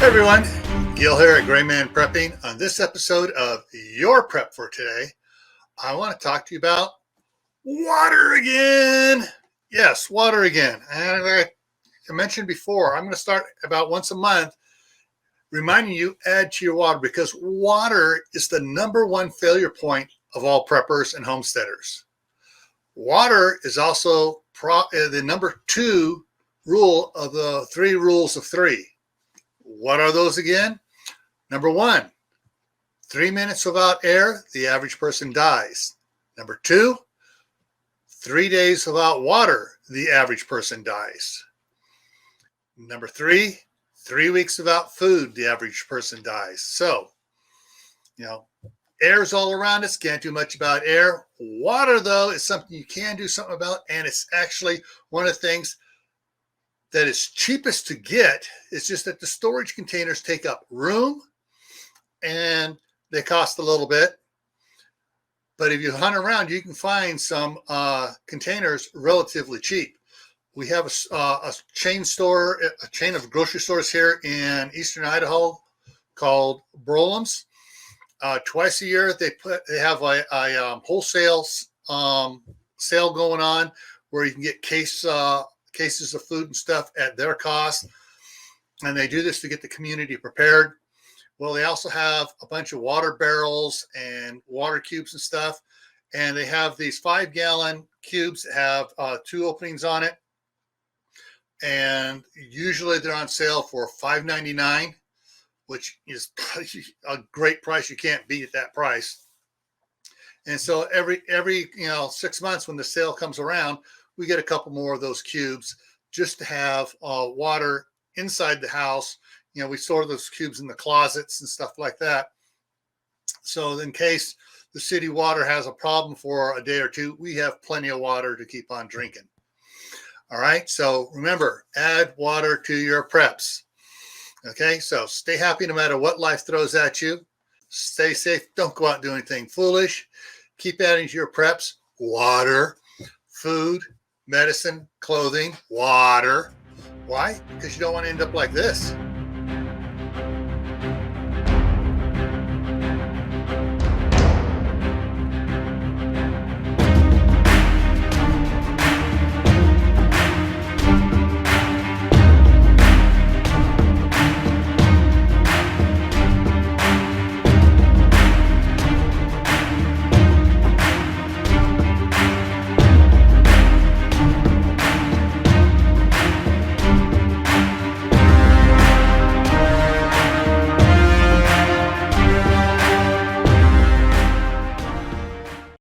everyone, Gil here at Grayman Prepping. On this episode of Your Prep for Today, I want to talk to you about water again. Yes, water again. And like I mentioned before, I'm going to start about once a month reminding you add to your water, because water is the number one failure point of all preppers and homesteaders. Water is also the number two rule of the 3 rules of 3. What are those again? Number 1, 3 minutes without air, the average person dies. Number 2, 3 days without water, the average person dies. Number 3, 3 weeks without food, the average person dies. So, air's all around us, can't do much about air. Water, though, is something you can do something about, and it's actually one of the things that is cheapest to get. It's just that the storage containers take up room and they cost a little bit. But if you hunt around, you can find some containers relatively cheap. We have a chain of grocery stores here in eastern Idaho called Brolam's. Twice a year, they have a wholesale sale going on where you can get cases of food and stuff at their cost, and they do this to get the community prepared. Well, they also have a bunch of water barrels and water cubes and stuff, and they have these 5-gallon cubes that have 2 openings on it, and usually they're on sale for $5.99, which is a great price. You can't beat at that price. And so every 6 months when the sale comes around, we get a couple more of those cubes just to have water inside the house. We store those cubes in the closets and stuff like that. So in case the city water has a problem for a day or two, we have plenty of water to keep on drinking. All right. So remember, add water to your preps. Okay. So stay happy no matter what life throws at you. Stay safe. Don't go out and do anything foolish. Keep adding to your preps water, food, medicine, clothing, water. Why? Because you don't want to end up like this.